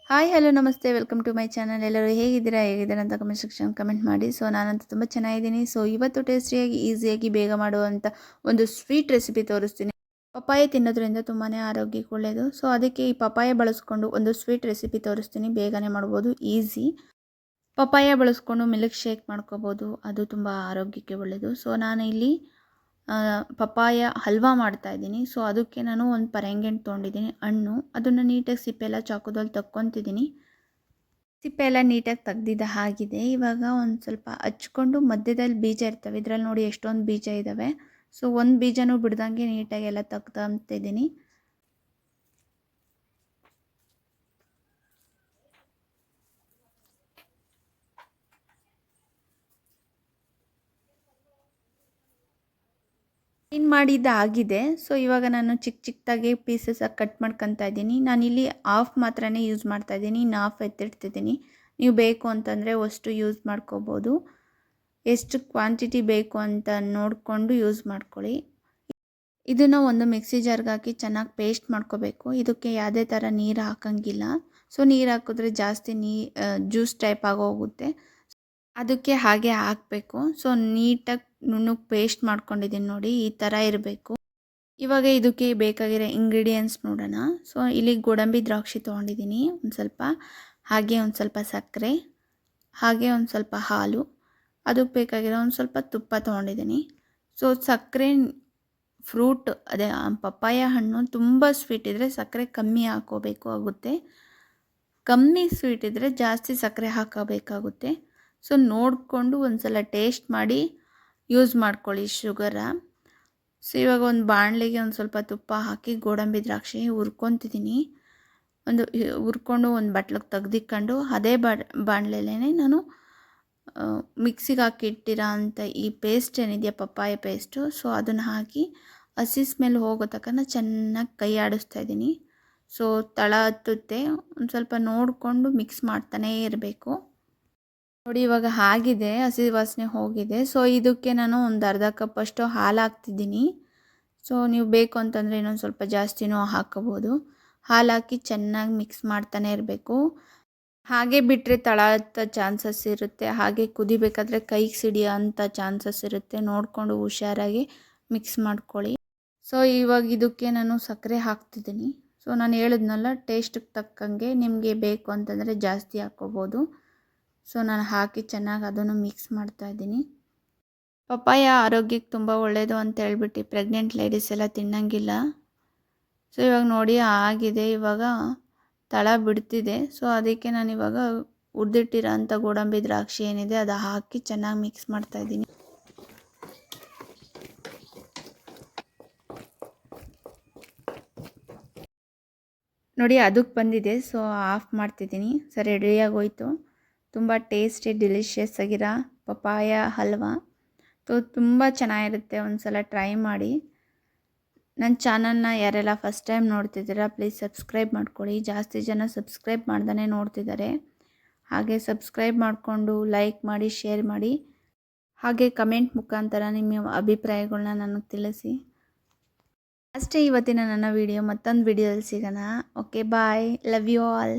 Hi hello ನಮಸ್ತೆ welcome to my channel. ಎಲ್ಲರೂ ಹೇಗಿದ್ದೀರಾ ಅಂತ ಕಮೆಂಟ್ ಸೆಕ್ಷನ್ ಕಮೆಂಟ್ ಮಾಡಿ. ಸೊ ನಾನಂತೂ ತುಂಬ ಚೆನ್ನಾಗಿದ್ದೀನಿ. ಸೊ ಇವತ್ತು ಟೇಸ್ಟಿಯಾಗಿ ಈಸಿಯಾಗಿ ಬೇಗ ಮಾಡುವಂಥ ಒಂದು ಸ್ವೀಟ್ ರೆಸಿಪಿ ತೋರಿಸ್ತೀನಿ. ಪಪ್ಪಾಯ ತಿನ್ನೋದ್ರಿಂದ ತುಂಬಾ ಆರೋಗ್ಯಕ್ಕೆ ಒಳ್ಳೆಯದು. ಸೊ ಅದಕ್ಕೆ ಈ ಪಪ್ಪಾಯ ಬಳಸ್ಕೊಂಡು ಒಂದು ಸ್ವೀಟ್ ರೆಸಿಪಿ ತೋರಿಸ್ತೀನಿ. ಬೇಗನೆ ಮಾಡ್ಬೋದು, ಈಸಿ. ಪಪ್ಪಾಯ ಬಳಸ್ಕೊಂಡು ಮಿಲ್ಕ್ ಶೇಕ್ ಮಾಡ್ಕೋಬೋದು, ಅದು ತುಂಬ ಆರೋಗ್ಯಕ್ಕೆ ಒಳ್ಳೆಯದು. ಸೊ ನಾನು ಇಲ್ಲಿ ಪಪ್ಪಾಯ ಹಲ್ವಾ ಮಾಡ್ತಾಯಿದ್ದೀನಿ. ಸೊ ಅದಕ್ಕೆ ನಾನು ಒಂದು ಪರಂಗಿಹಣ್ಣು ತೊಗೊಂಡಿದ್ದೀನಿ, ಹಣ್ಣು. ಅದನ್ನು ನೀಟಾಗಿ ಸಿಪ್ಪೆಲ್ಲ ಚಾಕುದಲ್ಲಿ ತಕ್ಕೊತಿದ್ದೀನಿ. ಸಿಪ್ಪೆ ನೀಟಾಗಿ ತೆಗ್ದಿದ್ದ ಆಗಿದೆ. ಇವಾಗ ಒಂದು ಸ್ವಲ್ಪ ಹಚ್ಕೊಂಡು ಮಧ್ಯದಲ್ಲಿ ಬೀಜ ಇರ್ತವೆ, ಇದರಲ್ಲಿ ನೋಡಿ ಎಷ್ಟೊಂದು ಬೀಜ ಇದ್ದಾವೆ. ಸೊ ಒಂದು ಬೀಜನೂ ಬಿಡ್ದಂಗೆ ನೀಟಾಗಿ ಎಲ್ಲ ತೆಗ್ದಂತಿದ್ದೀನಿ. ಕ್ಲೀನ್ ಮಾಡಿದ್ದು ಆಗಿದೆ. ಸೊ ಇವಾಗ ನಾನು ಚಿಕ್ಕದಾಗಿ ಪೀಸಸ್ಸಾಗಿ ಕಟ್ ಮಾಡ್ಕೊತಾ ಇದ್ದೀನಿ. ನಾನಿಲ್ಲಿ ಹಾಫ್ ಮಾತ್ರನೇ ಯೂಸ್ ಮಾಡ್ತಾಯಿದ್ದೀನಿ, ಇನ್ನು ಹಾಫ್ ಎತ್ತಿಡ್ತಿದ್ದೀನಿ. ನೀವು ಬೇಕು ಅಂತಂದರೆ ಅಷ್ಟು ಯೂಸ್ ಮಾಡ್ಕೋಬೋದು. ಎಷ್ಟು ಕ್ವಾಂಟಿಟಿ ಬೇಕು ಅಂತ ನೋಡಿಕೊಂಡು ಯೂಸ್ ಮಾಡ್ಕೊಳ್ಳಿ. ಇದನ್ನು ಒಂದು ಮಿಕ್ಸಿ ಜಾರ್ಗೆ ಹಾಕಿ ಚೆನ್ನಾಗಿ ಪೇಸ್ಟ್ ಮಾಡ್ಕೋಬೇಕು. ಇದಕ್ಕೆ ಯಾವುದೇ ಥರ ನೀರು ಹಾಕೋಂಗಿಲ್ಲ. ಸೊ ನೀರು ಹಾಕಿದ್ರೆ ಜಾಸ್ತಿ ಜ್ಯೂಸ್ ಟೈಪ್ ಆಗೋಗುತ್ತೆ, ಅದಕ್ಕೆ ಹಾಗೆ ಹಾಕಬೇಕು. ಸೊ ನೀಟಾಗಿ ನುಣ್ಣಗೆ ಪೇಸ್ಟ್ ಮಾಡ್ಕೊಂಡಿದ್ದೀನಿ ನೋಡಿ, ಈ ಥರ ಇರಬೇಕು. ಇವಾಗ ಇದಕ್ಕೆ ಬೇಕಾಗಿರೋ ಇಂಗ್ರೀಡಿಯೆಂಟ್ಸ್ ನೋಡೋಣ. ಸೊ ಇಲ್ಲಿ ಗೋಡಂಬಿ ದ್ರಾಕ್ಷಿ ತೊಗೊಂಡಿದ್ದೀನಿ ಒಂದು ಸ್ವಲ್ಪ, ಹಾಗೆ ಒಂದು ಸ್ವಲ್ಪ ಸಕ್ಕರೆ, ಹಾಗೆ ಒಂದು ಸ್ವಲ್ಪ ಹಾಲು, ಅದಕ್ಕೆ ಬೇಕಾಗಿರೋ ಒಂದು ಸ್ವಲ್ಪ ತುಪ್ಪ ತೊಗೊಂಡಿದ್ದೀನಿ. ಸೊ ಸಕ್ಕರೆ ಫ್ರೂಟ್ ಅದೇ ಪಪ್ಪಾಯ ಹಣ್ಣು ತುಂಬ ಸ್ವೀಟ್ ಇದ್ದರೆ ಸಕ್ಕರೆ ಕಮ್ಮಿ ಹಾಕೋಬೇಕು ಆಗುತ್ತೆ, ಕಮ್ಮಿ ಸ್ವೀಟ್ ಇದ್ದರೆ ಜಾಸ್ತಿ ಸಕ್ಕರೆ ಹಾಕೋಬೇಕಾಗುತ್ತೆ. ಸೊ ನೋಡಿಕೊಂಡು ಒಂದು ಸಲ ಟೇಸ್ಟ್ ಮಾಡಿ ಯೂಸ್ ಮಾಡ್ಕೊಳ್ಳಿ ಶುಗರ. ಸೊ ಇವಾಗ ಒಂದು ಬಾಣಲೆಗೆ ಒಂದು ಸ್ವಲ್ಪ ತುಪ್ಪ ಹಾಕಿ ಗೋಡಂಬಿ ದ್ರಾಕ್ಷಿ ಹುರ್ಕೊತಿದ್ದೀನಿ. ಹುರ್ಕೊಂಡು ಒಂದು ಬಟ್ಲಿಗೆ ತೆಗ್ದಿಕ್ಕೊಂಡು ಅದೇ ಬಾಣಲೆಲೇ ನಾನು ಮಿಕ್ಸಿಗೆ ಹಾಕಿಟ್ಟಿರೋ ಅಂಥ ಈ ಪೇಸ್ಟ್ ಏನಿದೆಯಾ ಪಪ್ಪಾಯ ಪೇಸ್ಟು, ಸೊ ಅದನ್ನು ಹಾಕಿ ಹಸಿ ಸ್ಮೆಲ್ ಹೋಗೋ ತನಕ ಚೆನ್ನಾಗಿ ಕೈ ಆಡಿಸ್ತಾ ಇದ್ದೀನಿ. ಸೊ ತಳ ಹತ್ತುತ್ತೆ, ಒಂದು ಸ್ವಲ್ಪ ನೋಡಿಕೊಂಡು ಮಿಕ್ಸ್ ಮಾಡ್ತಾನೇ ಇರಬೇಕು. ನೋಡಿ ಇವಾಗ ಆಗಿದೆ, ಹಸಿ ವಾಸನೆ ಹೋಗಿದೆ. ಸೊ ಇದಕ್ಕೆ ನಾನು ಒಂದು ಅರ್ಧ ಕಪ್ಪಷ್ಟು ಹಾಲು ಹಾಕ್ತಿದ್ದೀನಿ. ಸೊ ನೀವು ಬೇಕು ಅಂತಂದರೆ ಇನ್ನೊಂದು ಸ್ವಲ್ಪ ಜಾಸ್ತಿನೂ ಹಾಕೋಬೋದು. ಹಾಲು ಹಾಕಿ ಚೆನ್ನಾಗಿ ಮಿಕ್ಸ್ ಮಾಡ್ತಾನೆ ಇರಬೇಕು. ಹಾಗೆ ಬಿಟ್ಟರೆ ತಳ ಹತ್ತೋ ಚಾನ್ಸಸ್ ಇರುತ್ತೆ, ಹಾಗೆ ಕುದಿಬೇಕಾದ್ರೆ ಕೈಗೆ ಸಿಡಿಯೋ ಅಂಥ ಚಾನ್ಸಸ್ ಇರುತ್ತೆ. ನೋಡಿಕೊಂಡು ಹುಷಾರಾಗಿ ಮಿಕ್ಸ್ ಮಾಡ್ಕೊಳ್ಳಿ. ಸೊ ಇವಾಗ ಇದಕ್ಕೆ ನಾನು ಸಕ್ಕರೆ ಹಾಕ್ತಿದ್ದೀನಿ. ಸೊ ನಾನು ಹೇಳಿದ್ನಲ್ಲ, ಟೇಸ್ಟಿಗೆ ತಕ್ಕಂಗೆ ನಿಮಗೆ ಬೇಕು ಅಂತಂದರೆ ಜಾಸ್ತಿ ಹಾಕ್ಕೋಬೋದು. ಸೊ ನಾನು ಹಾಕಿ ಚೆನ್ನಾಗಿ ಅದನ್ನು ಮಿಕ್ಸ್ ಮಾಡ್ತಾಯಿದ್ದೀನಿ. ಪಪ್ಪಾಯ ಆರೋಗ್ಯಕ್ಕೆ ತುಂಬ ಒಳ್ಳೆಯದು ಅಂತ ಹೇಳ್ಬಿಟ್ಟು ಪ್ರೆಗ್ನೆಂಟ್ ಲೇಡೀಸ್ ಎಲ್ಲ ತಿನ್ನಂಗಿಲ್ಲ. ಸೊ ಇವಾಗ ನೋಡಿ ಆಗಿದೆ, ಇವಾಗ ತಳ ಬಿಡ್ತಿದೆ. ಸೊ ಅದಕ್ಕೆ ನಾನು ಇವಾಗ ಹುರಿದಿಟ್ಟಿರೋ ಅಂಥ ಗೋಡಂಬಿ ದ್ರಾಕ್ಷಿ ಏನಿದೆ ಅದು ಹಾಕಿ ಚೆನ್ನಾಗಿ ಮಿಕ್ಸ್ ಮಾಡ್ತಾಯಿದ್ದೀನಿ. ನೋಡಿ ಅದಕ್ಕೆ ಬಂದಿದೆ. ಸೊ ಆಫ್ ಮಾಡ್ತಿದ್ದೀನಿ. ಸರಿ, ರೆಡಿಯಾಗೋಯ್ತು. ತುಂಬ ಟೇಸ್ಟಿ ಡಿಲಿಷಿಯಸ್ ಆಗಿರೋ ಪಪ್ಪಾಯ ಹಲ್ವಾ. ತುಂಬ ಚೆನ್ನಾಗಿರುತ್ತೆ, ಒಂದು ಸಲ ಟ್ರೈ ಮಾಡಿ. ನನ್ನ ಚಾನಲ್ನ ಯಾರೆಲ್ಲ ಫಸ್ಟ್ ಟೈಮ್ ನೋಡ್ತಿದ್ದೀರಾ ಪ್ಲೀಸ್ ಸಬ್ಸ್ಕ್ರೈಬ್ ಮಾಡ್ಕೊಳ್ಳಿ. ಜಾಸ್ತಿ ಜನ ಸಬ್ಸ್ಕ್ರೈಬ್ ಮಾಡ್ದೇ ನೋಡ್ತಿದ್ದಾರೆ. ಹಾಗೆ ಸಬ್ಸ್ಕ್ರೈಬ್ ಮಾಡಿಕೊಂಡು ಲೈಕ್ ಮಾಡಿ, ಶೇರ್ ಮಾಡಿ, ಹಾಗೆ ಕಮೆಂಟ್ ಮುಖಾಂತರ ನಿಮ್ಮ ಅಭಿಪ್ರಾಯಗಳನ್ನ ನನಗೆ ತಿಳಿಸಿ. ಅಷ್ಟೇ ಇವತ್ತಿನ ನನ್ನ ವಿಡಿಯೋ. ಮತ್ತೊಂದು ವಿಡಿಯೋದಲ್ಲಿ ಸಿಗೋಣ. Okay, bye, love you all.